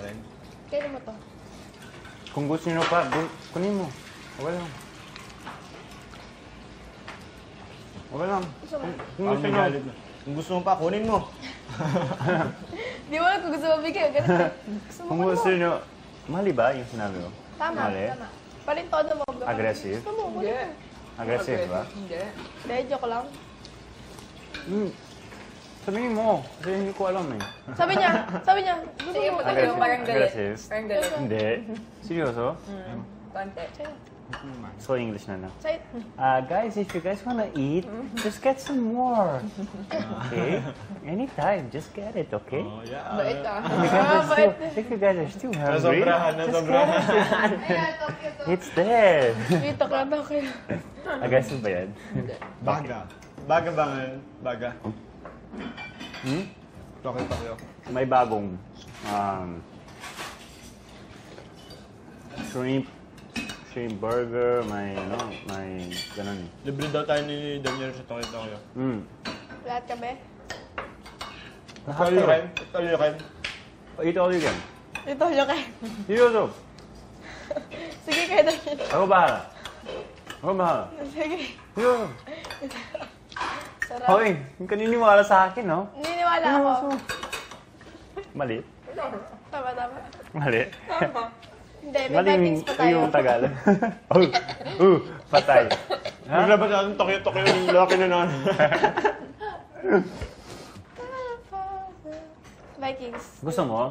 pa rin. Kaya mo to. Kung gusto nyo pa, kunin mo. Okay lang. Okay lang. Kung gusto nyo. Kung gusto mo pa, kunin mo. Di mo kung gusto mo bigay. Kung gusto nyo. Mali ba yung sinabi ko? Tama, Mali? tama. Palintodo mo. Aggressive? Gusto mo, Hindi. Aggressive ba? Hindi. Hindi, joke lang. Sabihin mo. Kasi hindi ko alam eh. Sabi niya, gusto Sige, mo. patayo, parang galit. Aggressive? Parang galit. Hindi. Seryoso? Konti. So English na na. Say, Guys, if you guys wanna eat, just get some more. Okay? Anytime, just get it, okay? Oh, yeah. Bait ah. If you guys are still hungry, Nasobrahan, nasobrahan. it's there. dito ka na kayo. Aggressive ba yan? Baga. Baga ba ngayon? Baga. Hmm? Tokyo. May bagong shrimp burger, may ganun. Libre daw tayo ni Daniel sa Tokyo. Lahat kami. All you can. All you can. Eat all you can. Ito nyo kayo. Seryoso. Sige kayo na yun. Ako bahala. Sige. Seryoso. Sarap. Hoy, yung kaniniwala sa akin, no? Naniniwala ako. Mali. Tama. Mali. Hindi, may Mali Vikings pa tayo. yung Tagalog. Patay. Ha? Maglabas natin Tokyo yung laki na naman. Vikings. Gusto mo?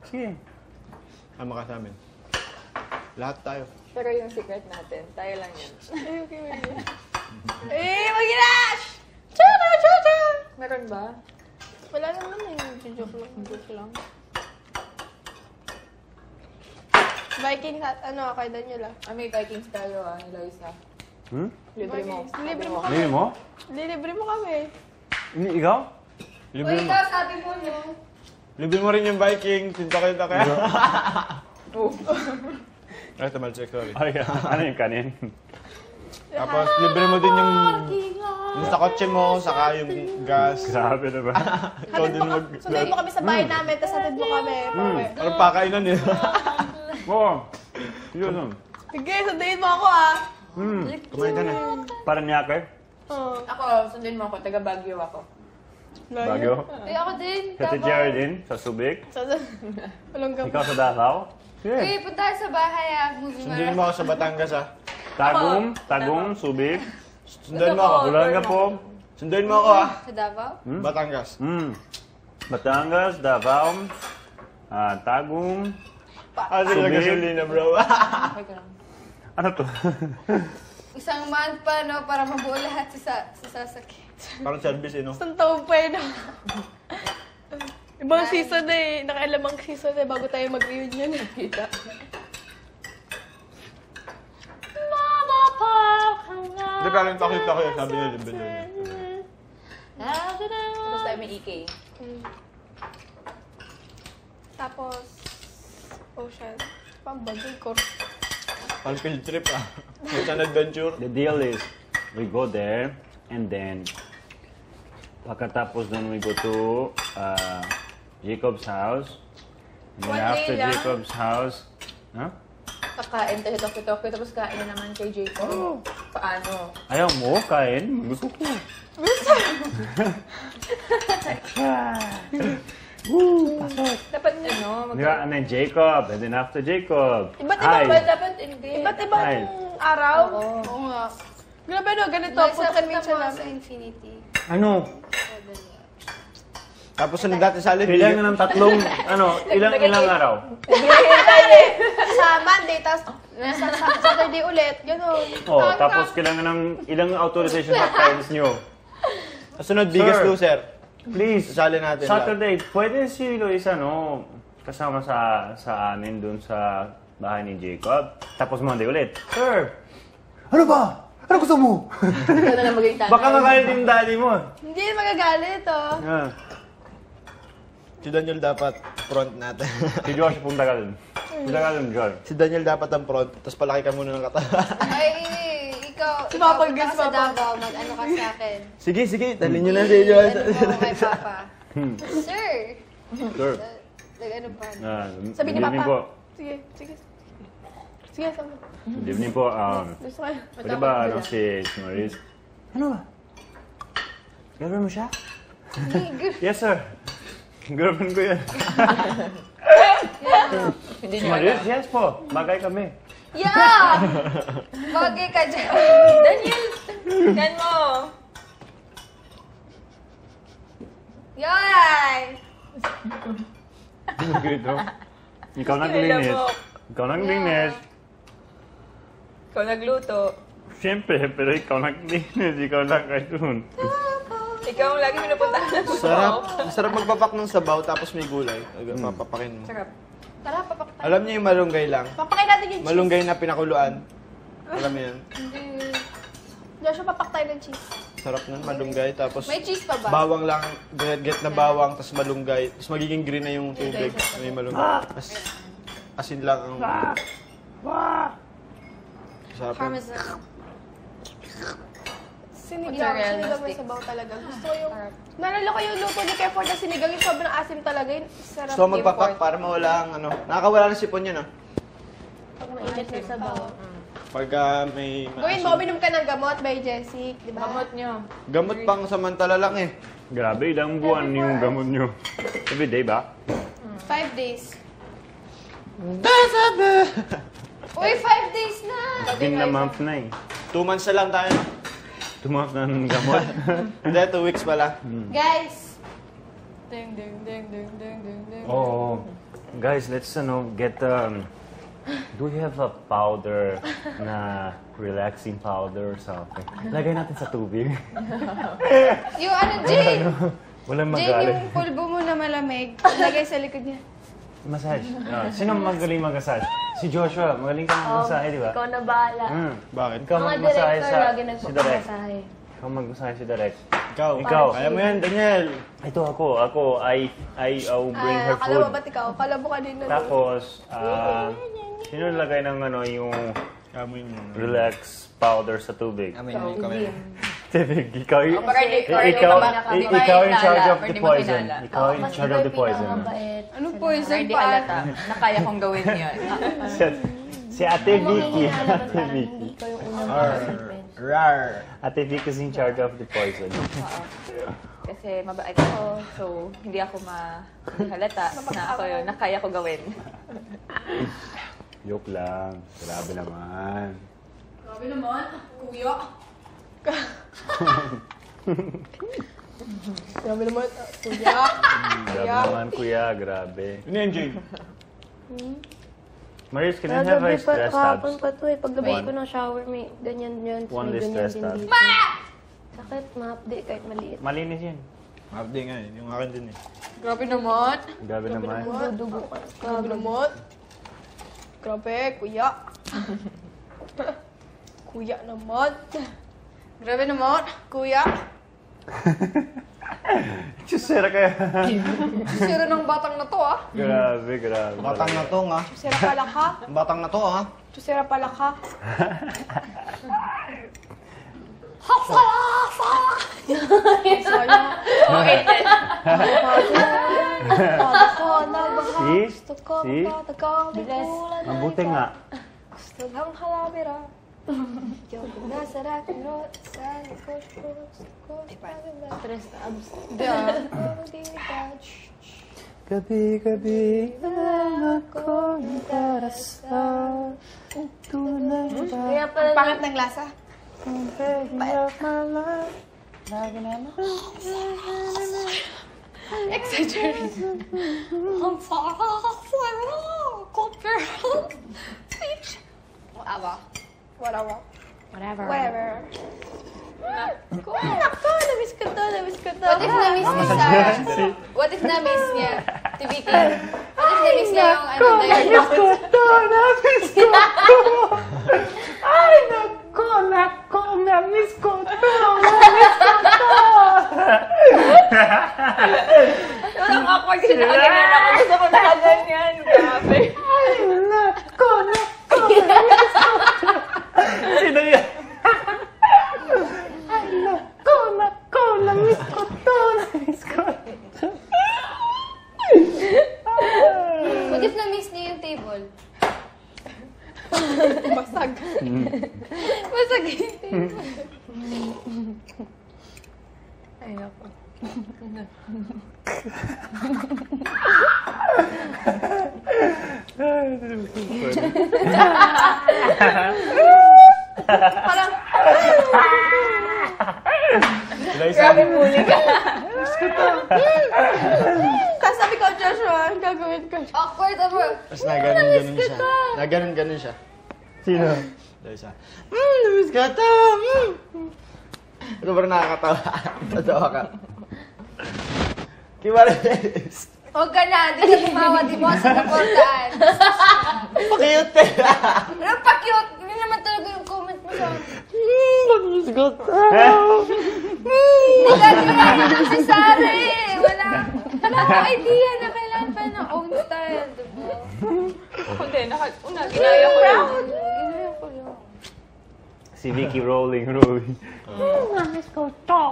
Sige. Ama ka sa amin. Lahat tayo. Pero yung secret natin, tayo lang yun. Ay, okay, wait. Mag-inash! Cha! Meron ba? Wala naman eh. Joke lang. Vikings at ano, kay Daniel ah. May Vikings tayo ah, ni Loisa. Libre mo. Vikings. Libre mo kami. Libre mo? Libre mo kami. Ikaw? Libre mo. ikaw, sabi mo no? Libre mo rin yung Viking. Sinta kayo na kaya. Ay, tamal check, sorry. Ay, ano yung kanin? Tapos, libre mo din yung sa kotse mo, saka yung gas. Grabe na ba? Ikaw din mag... Sunduin mo kami sa bahay namin, tapos hatid mo kami. Pauwi. Parang pakainan eh. Oo. Yun. Sige, sunduin mo ako ah. Kumain ka na. Parang nyake? Oo. Ako, sundin mo ako, taga Baguio ako. Bagyo? Ay, ako din. Sa Geraldine? Sa Subic? Walang gabi. Ikaw sa Davao? Sige. Uy, punta sa bahay ah. Movie Sundin marathon. mo ako sa Batangas ah. Tagum, Subic. Sundan mo ako. Bulangapog. Sundan mo ako ah. Sa Davao? Batangas. Batangas, Davao, Tagum. Sige na gasolina bro. Okay ka lang. Ano to? Isang month pa, no? Para mabuo lahat sa sasakyan. Parang service eh no? Isang taon pa yun ah. Ibang season eh. Nakailamang season eh bago tayo mag-reunion. Kita. Hindi pero yung Tokyo sabi niya libre niya. Tapos tayo may EK. Tapos, ocean. Pambagay ko. Parang field trip ah. It's an adventure. The deal is, we go there, and then, pagkatapos nun, we go to Jacob's house. And then One day after lang? Jacob's house, Kakain tayo sa Tokyo, tapos kain na naman kay Jacob. Paano? ayaw mo, kain. Gusto ko. Dapat ano, Di ba? And then Jacob, and then after Jacob. Iba't Hi. iba dapat hindi. Iba't iba Hi. yung araw. Oo nga. Grabe no, ganito. Nasa Punta kami siya mo namin. sa Infinity. Ano? Tapos sunod dati sa alin. Kailangan ng tatlong, ilang araw? Sa Monday, tapos sa Saturday ulit. Gano'n. Oh, tapos kailangan ng ilang authorization sa files nyo. Sunod biggest Sir. loser. Please, Sasali natin Saturday, pwede si Luisa, kasama sa amin dun sa bahay ni Jacob. Tapos Monday ulit. Sir, ano ba? Ano gusto mo? Ikaw na lang maging tatay. Baka magalit yung daddy mo. Hindi magagalit, oh. Yeah. Si Daniel dapat front natin. Si Josh pong tagal. Tagal yung Josh. Si Daniel dapat ang front, tapos palaki ka muna ng katawan. Ay, ikaw Sumapag- punta ka sa Davao, mag-ano ka sa akin. Sige, talin nyo na si Josh. Ano mo kay Papa? Sir! Sir. Nag-ano pa. Sabi ni good evening po. Papa. Sige, sige. Sige, sabi. Good evening po. Gusto ko. Pwede ba si Maurice? Ano ba? Girlfriend mo siya? Yes, sir. Girlfriend ko yan. Hindi Si niya Maurice? Yes po. Bagay kami. Yeah! Bagay ka dyan. Daniel! Yan mo! Yay! Grito. Ikaw naglinis. Ikaw naglinis. Ikaw nagluto. Siyempre, pero ikaw naglinis. Ikaw lang doon. Ikaw ang lagi pinupuntahan ng Sarap. Sarap magpapak ng sabaw tapos may gulay. Papapakin mo. Sarap. Tara, papak tayo. Alam niyo yung malunggay lang? Papakain natin yung cheese. Malunggay na pinakuluan. Alam mo yan? Joshua, papak tayo ng cheese. Sarap nun, malunggay. Tapos May cheese pa ba? bawang lang, get na bawang, tapos malunggay. Tapos magiging green na yung tubig. May malunggay. Mas asin lang ang... Sarap. Parmesan. Sinigang. Mozzarella Sinigang may stick. sabaw talaga. Gusto ko yung... Nalala ko yung luto ni Keford na sinigang. Yung sobrang asim talaga. Yung sarap. So magpapak para mawala ang ano. Nakakawala ng sipon yun, ah. Pag mainit yung sabaw. Pagka may Gawin mo, uminom ka ng gamot by Jessie. Di ba? Gamot niyo. Gamot pang samantala lang eh. Grabe, ilang buwan yung gamot nyo. Everyday ba? 5 days. Sabi! Uy, 5 days na! Bin na month na eh. 2 months na lang tayo. 2 months na ng gamot. Hindi, 2 weeks pala. Guys! Ding, ding, ding, ding, ding, ding, ding. Oh, guys, let's get do we have a powder na relaxing powder or something? Lagay natin sa tubig. Yung ano, Jane! Walang Jane, magalit. yung pulbo mo na malamig. Lagay sa likod niya. Massage. Sino magaling mag-massage? Si Joshua. Magaling ka mag-massage, di ba? Ikaw na bahala. Bakit? Ikaw Mga mag-massage director sa lagi si Direk. nagpapamasahe. Ikaw mag-massage si Direk. Ikaw. Ikaw. Kaya mo yan, Daniel. Ito ako. I'll bring her Akala food. mo ba't ikaw? Akala mo kanina. Tapos, sino lagay ng yung Kaya mo yun. relax powder sa tubig? Kami yun, kami. Tibig, ikaw yung... Para di- para di Ikaw, ka ikaw in charge of para the di poison. makinala. Ikaw in charge of the poison. Ano poison Hindi pa? halata. Nakaya kong gawin yun. Si Ate Vicky. Ate Vicky. Ikaw yung unang participant. Rar. Ate Vicky is in charge of the poison. Kasi mabait ako, so hindi ako mahalata na ako yun. Nakaya ko gawin. Joke lang. Grabe naman. Grabe naman, kuya. Grabe naman. Kuya. Grabe naman, kuya. Grabe. Ano yan, Jane? Maris, can you have a stress Kahapon tabs? pa to eh. Paglabas One. ko ng shower, may ganyan yan. One May ganyan stress din tab. dito. Sakit, ma-update kahit maliit. Malinis yan. Mabdi nga eh. Yung akin din eh. Grabe naman. Grabe naman. Dudugo ka. Grabe naman. Grabe, kuya. Kuya naman. Grabe naman. Kuya. Chusera kaya. Sira ng batang na to, ah. Grabe. Batang na to, ha? Tusera pala ka. Batang na to, ha? Tusera pala ka. Sayang. Okay. Sis? Sis? Mabuti nga. Gusto lang halabira. Yung nasa rock sa likod ko. Stress tabs. Hindi Gabi-gabi ako darasal. Tunay ba? Kaya pala Pangit ng lasa. Exaggerate. Ang Whatever. whatever. Whatever. Nako, namiss ko to, namiss ko to. What if na-miss ni Sarah? What if na-miss niya? Tibiki. What if na-miss niya yung ano na yun? Namiss ko to! Namiss ko to! Ay, nako! Namiss ko to! Walang awkward kasi nakaganyan ako. Gusto ko nakaganyan. Grabe. Ay, nako! Sino yan? Ay, nako! Namiss ko to! Basag. Basag yung table. Ay, ako. Parang, Grabe bully ka. tapos sabi ko, Joshua, ang gagawin ko. Awkward ako. Tapos naganon-ganon siya. Naganon-ganon siya. Sino? Dahil siya, namiss ka to! Sobrang nakakatawa. Tatawa ka. Kimaris! Huwag ka na, di ka tumawa, di mo sa naportaan. Pakiyot eh! Pero pa-cute, hindi naman talaga yung comment mo sa akin. Namiss ka to! Hindi ka nila si Sarah eh. Wala akong idea na kailangan pa ng own style, di ba? Hindi, ginaya ko lang. Ginaya ko lang. Si Vicky rolling. Namiss ko to.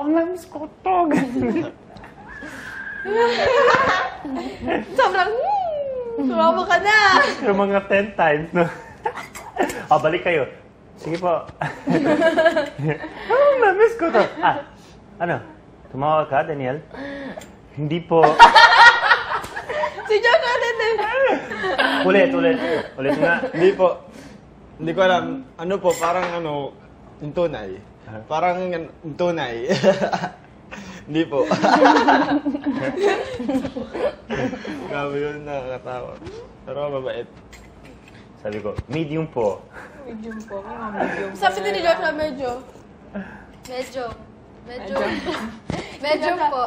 Sobrang, sumama ka na. Yung mga 10 times, no? Balik kayo. Sige po. Namiss ko to. Ano? Tumawa ka, Daniel? Hindi po. Si Joshua din eh. Ulit nga. Hindi po. Hindi ko alam. Ano po, parang yung tunay. Parang yung tunay. Hindi po. Grabe yun, nakakatawa. Pero mabait. Sabi ko, medium po. Medium po. Medium. Sabi din ni Joshua, medyo. Medyo po.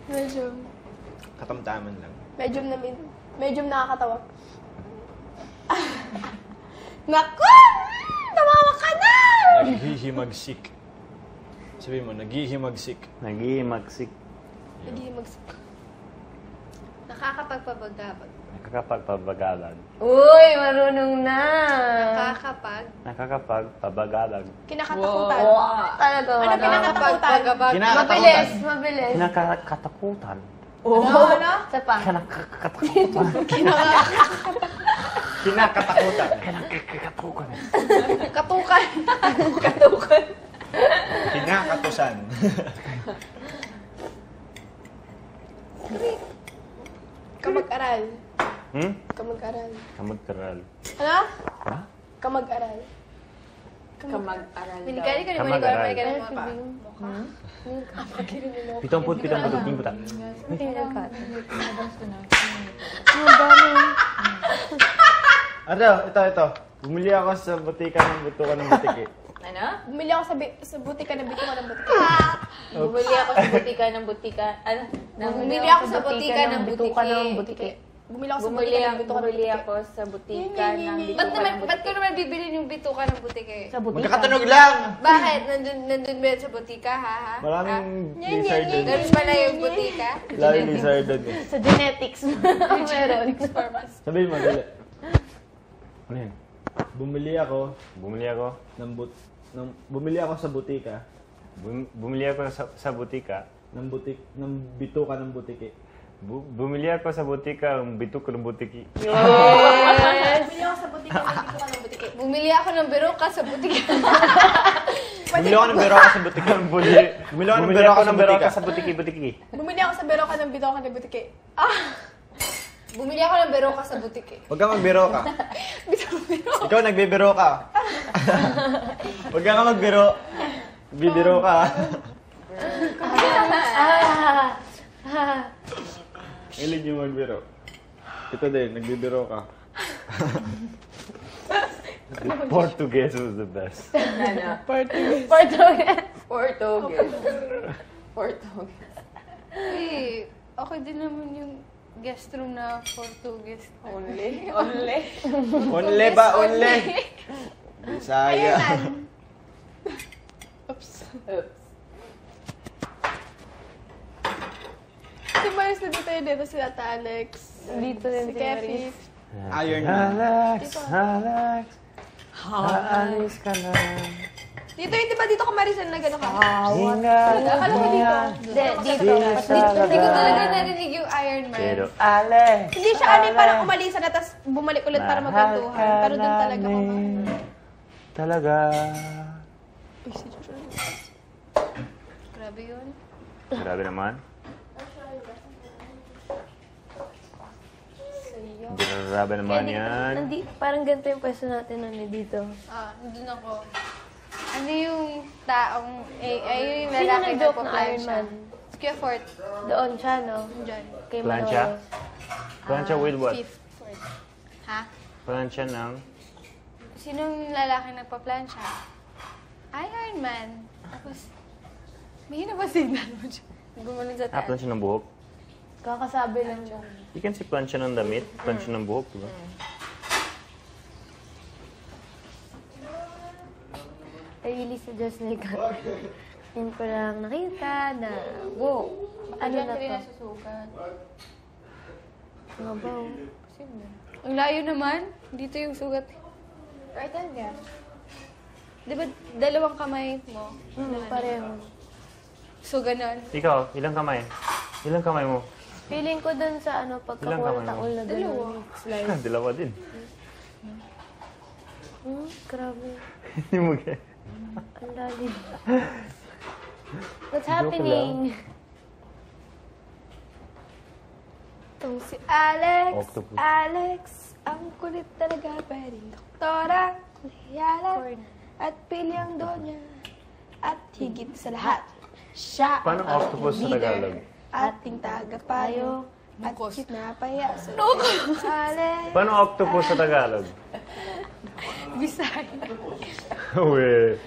Medyo. Katamtaman lang. Medyo nakakatawa. Naku! Tumawa ka na! Naghihimagsik. Sabi mo, naghihimagsik. Nag-iimagsik. Naghihimagsik. Nakakapagpabagabag. Nakakapagpabagalag. Uy, marunong na. Nakakapagpabagalag. Kinakatakutan. Talaga, Ano wala. kinakatakutan? Mabilis, mabilis. Kinakatakutan. Ano? Isa pa. Kinakatakutan. Kinakatakutan. Kinakatakutan. Katukan. Kinakatusan. Kamag-aral. Kamag-aral. Ano? Ha? Kamag-aral. Kamag-aral daw. Minikari ka Kamag-aral. naman ka ng mukha. Pitomput puta. Ito. Bumili ako sa butika ng butukan ng butiki. Ano? Bumili ako sa butika na bituka ng butika. Bumili ako sa butika ng butika. Ano? Bumili ako sa butika ng bituka ng butiki. butiki. Bumili ako sa butika ng bituka ng Bumili butiki. ako sa butika ng bituka ng Ba't ko butiki. naman bibili yung bituka ng butike? Sa butika. Magkakatunog lang! Bakit? Nandun ba yan sa butika, ha? Maraming lizard doon. Ganun pala yung butika? Maraming lizard doon. Sa genetics. Meron. Sabihin mo, dali. Ano yan? Bumili ako Bumili ako sa butika Bumili ako sa butika. ng bituka ng butiki. Bumili ako sa butika ng bituka ng butiki. Bumili ako sa butika ng bituka ng butiki. Bumili ako ng beroka sa butika. Bumili ako ng beroka sa butika. Bumili ako ng beroka sa butika. sa butiki. Bumili ako sa beroka ng bituka ng butiki. Bumili ako ng beroka sa butike. Huwag ka magbiro ka. Ikaw nagbibiro ka. Huwag ka magbiro. Bibiro ka. Ilid yung magbiro. Ito din, nagbibiro ka. Portuguese was the best. Ano? Portuguese. Uy, okay din naman yung guest room na Portuguese. Only? Onle ba? Onle. Bisaya. Oops. Si Maris na dito si Tata Alex. Dito din Si si Kefi. Maris. Iron. Alex. Aalis ka na. Dito yun, di ba dito ka Maricel na gano'n ka? Akala ko dito. Hindi, dito. Hindi ko talaga narinig yung Iron Man. Pero, ale. Hindi siya ano yung parang umalisa na tapos bumalik ulit para magkwentuhan. Pero doon talaga ko. Talaga. Grabe yun. Grabe naman. Grabe naman yan. Parang ganito yung pwesto natin dito. Doon ako. Ano yung taong, yung Sino lalaki nag-joke na nagpa-plan Iron siya? Man? Si Kuya Fort. Doon siya, no? Diyan. Kay Plancha? Manolo. Plancha with what? Fifth Fort. Ha? Plancha ng... Sinong lalaki nagpa-plan siya? Iron Man. Tapos, may na ba signal mo dyan? Gumaling sa taas. Plancha ng buhok? Kakasabi lang siya. You can see plancha ng damit, plancha ng buhok, diba? I really suggest like, yun ko lang nakita na, wow, ano na to? Susukat. Mga baw. Ang layo naman. Dito yung sugat. Right hand ka. Di ba dalawang kamay mo? Pareho. So, ganon. Ikaw, ilang kamay? Ilang kamay mo? Feeling ko dun sa Ilang pagkakuha kamay ng mo? taol na Dalawa. gano'n. Slice. Dalawa din. Grabe. Hindi mo kaya. Ang lalim. What's Joke happening? Itong si Alex. Octopus. Alex. Ang kulit talaga. Pwedeng doktora. Lahiyalan. At pilyang donya. At higit sa lahat. Siya Paano ang octopus sa leader. Tagalog? Ating tagapayo. At kinapaya sa Alex. Paano octopus sa Tagalog? Bisaya. We.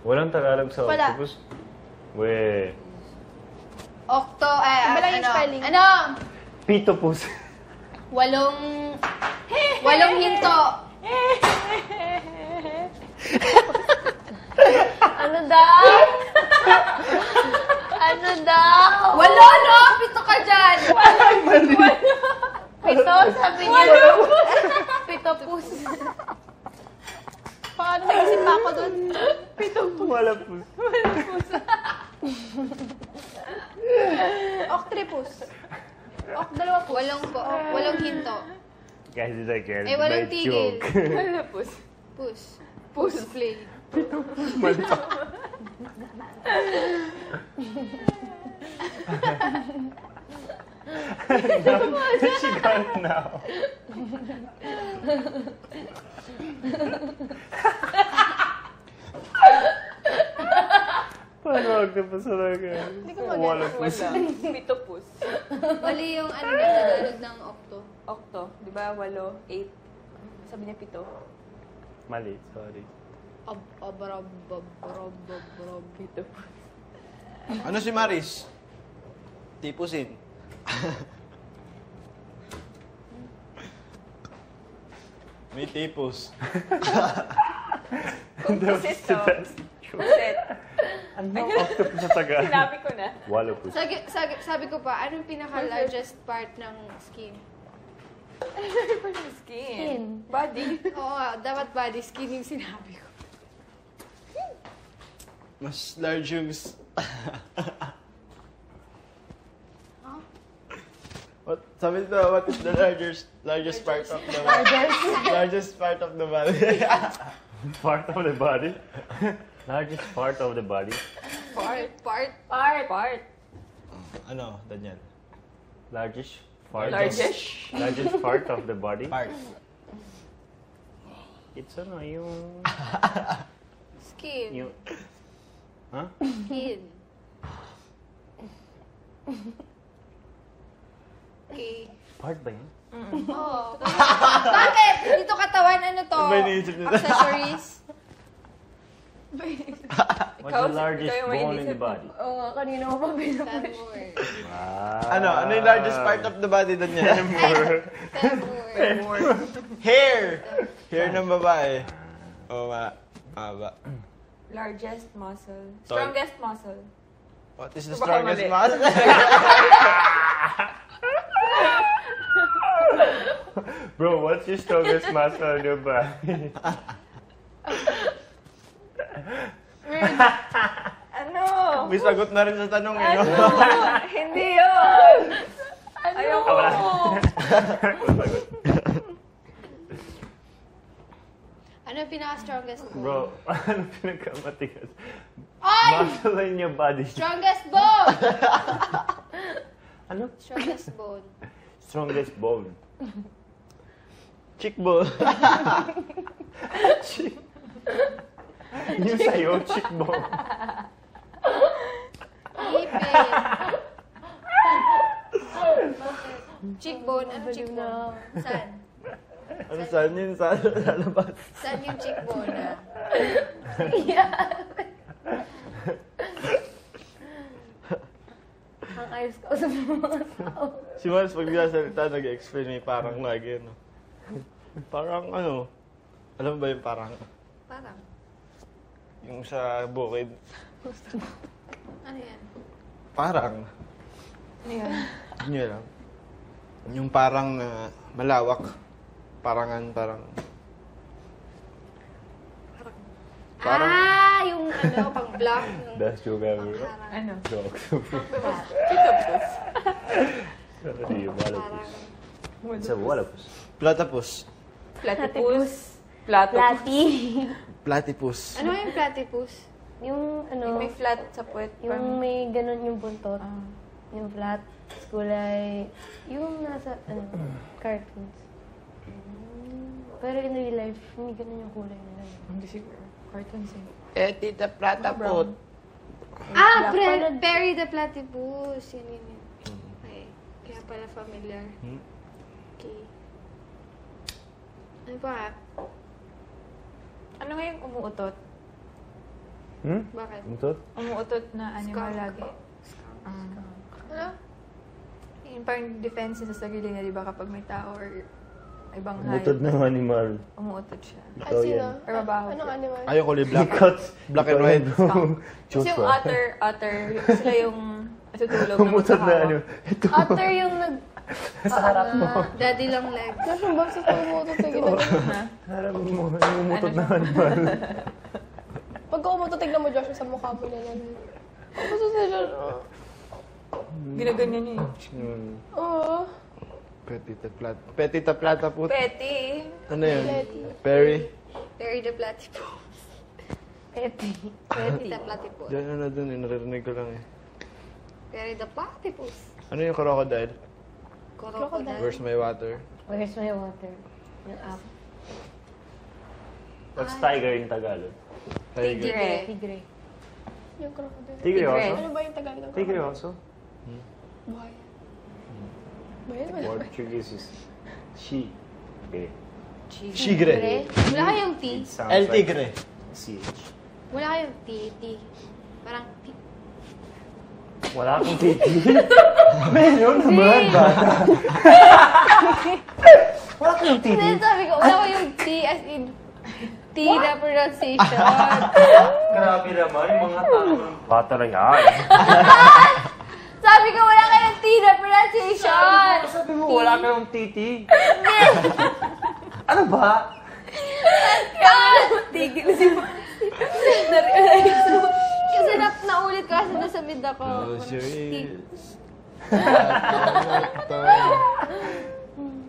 Walang Tagalog sa Wala. octopus. We. Octo, Iba lang yung spelling. Ano? Pitopus. Walong hinto. Ano daw? Ano daw? Walo, no? Pito ka dyan. Pito, sabi niya. Pito pus. Paano naisip pa ako doon? Wala pus. Octripus. Dalawa po. Walong hinto. Guys, it's like a Walang bad tigil. joke. Pus. Pus play. She got it now. Paano octopus sa Tagalog? Wala pus. Pitopus. Mali yung ano na Tagalog ng octo. Octo. Di ba? 8. Sabi niya 7. Mali, sorry. Pitopus. Ano si Maris? Tipusin. May tipos. Composite to. Composite. Ano octopus sa Tagalog? Sinabi ko na. Wala pus. Sabi ko pa, anong pinaka-largest part ng skin? Skin. Body. Oo nga, dapat body skin yung sinabi ko. Mas large yung... What? Sabi nito, what is the largest part of the body? Largest part of the body. Part of the body? Largest part of the body? Part. Ano, Daniel? Largest part Largest. largest part of the body? Part. It's ano, yung... Skin. yung huh? Skin. Okay. Part ba yun? Oo. Bakit? Dito katawan, ano to? Iba iniisip nito. Accessories. What's the largest ikaw yung may bone in the inisip mo. body? Oo nga, kanina ko pa pinapush. Ano yung largest part of the body, Daniel? Femur. Hair! Hair ng babae. Oo, mahaba. Largest muscle. Sorry. Strongest muscle. What is the Baka strongest mali. muscle? Bro, what's your strongest muscle in your body? Bird. Ano? May sagot na rin sa tanong eh. Ano? Hindi yun. Ayoko. Wala. Ano yung pinaka-strongest bone? Bro, ano pinakamatigas? Ay! Muscle in your body. Strongest bone! Ano? Strongest bone. Strongest bone. Cheekbone. Yung sa'yo, cheekbone. Ipin. Cheekbone. Ano cheekbone? Saan? Ano saan yun? Saan lalabas? Saan yung cheekbone na? Ang ayos ka sa mga tao. Si Mars, pag binasalita, nag-explain may parang lagi, no? Parang ano? Alam mo ba yung parang? Parang. Yung sa bukid. Ano yan? Parang. Ano yun? Hindi nyo alam. Yung parang malawak. Parangan, parang. Yung ano, pang-block. That's your ever. Ano? Jokes. Sorry, walapus. It's a walapus. Platypus. Platypus. Platypus. Plati. Platypus. Ano yung platypus? Yung ano, Yung may flat sa puwet. yung may ganun yung buntot. Ah. Yung flat, kulay, yung nasa, cartoons. Pero in real life, hindi ganun yung kulay nila. Hindi siguro. Cartoons eh. Tita Platypus. Perry the Platypus. Yun. Okay. Kaya pala familiar. Okay. Ano pa? Ano nga yung umuutot? Bakit? Umutot? Umuutot na animal Skunk. lagi. Ano? Yung parang defense sa sarili niya, di ba, kapag may tao or ibang Umutot ng animal. umuutot siya. Ikaw yan. Or mabaho Anong siya. animal? Ayaw ko black. Cut. Black and white. Kasi yung otter, sila yung natutulog Umutot na maghahawak. ano. Ito. Otter yung Sa harap mo. daddy long leg. Kasi ba sa tumutot sa ginagawa? Harap mo. Yung umutot na animal. Pag umutot, tignan mo, Joshua, sa mukha mo na lang. Basta sa Josh. Ginaganyan niya eh. Oo. Petita Platypus. Petty. Ano yun? Perry. Perry the Platypus. Petty. Perry the Platypus. Diyan ano dun eh, naririnig ko lang eh. Perry the Platypus. Ano yung crocodile? Crocodile. Where's my water? Where's my water? Yung app. What's tiger in Tagalog? Tiger. Tigre. Yung crocodile. Tigre also? Ano ba yung Tagalog ng Tigre crocodile? also? Buhaya. Bayan mo. Portuguese is she. Okay. Tigre. Wala kayong T. It sounds El like Tigre. CH. Wala kayong T. Parang T. Wala akong titi. Meron naman, bata. Wala kang titi. Then sabi ko, wala kayong T as in T na pronunciation. Grabe naman, mga tao. Bata na yan. Sabi ko, wala kayong T na pronunciation. Sabi mo, wala kang titi. Ano ba? Tigil si Na-realize mo. Kasi naulit ko kasi nasa mid ako. Close your ears.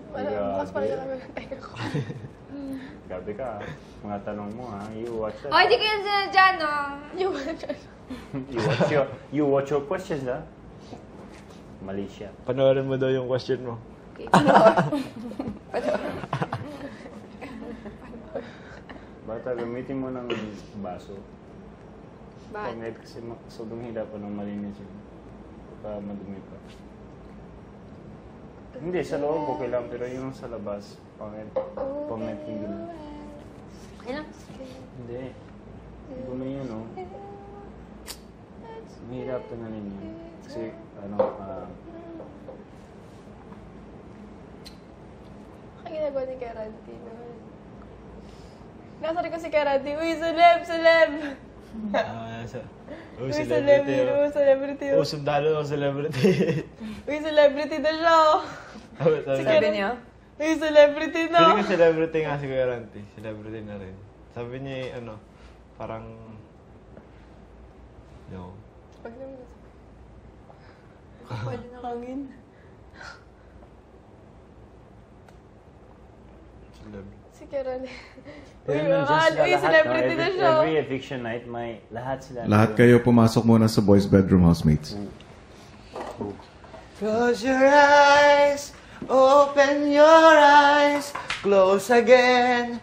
Wala, bukas pa rin kami ng teka ko. Gabi ka, mga tanong mo ha. You watch that. Oh, hindi ko yan sinadya, no? Yung You watch your questions ha. Mali siya. Panoorin mo daw yung question mo. Bata, gamitin mo ng baso. Bakit? Pangit kasi sobrang hirap pa ng malinis yun. Baka madumi pa. Hindi, sa loob okay lang, pero yung sa labas, pangit. Pangit yung gano'n. Okay lang. Hindi. Dumi yun, no? Mahirap tanganin yun. Kasi, Ang ginagawa ni Kerante naman. Nasari ko si Kerante, uy, celeb! Uy, Uy, celebrity. celebrity. Oh, sundalo ng celebrity. Uy, celebrity na siya. Sabi niya? Uy, celebrity na. Feeling ko celebrity nga si Kuya Ranty. Celebrity na rin. Sabi niya, parang Yo. Pag naman kapal ng hangin. Si Caroline. Pero nandiyan sila Uy, lahat, celebrity no? na siya. Every eviction night, may lahat sila. Lahat kayo pumasok muna sa boys' bedroom, housemates. Close your eyes, open your eyes, close again.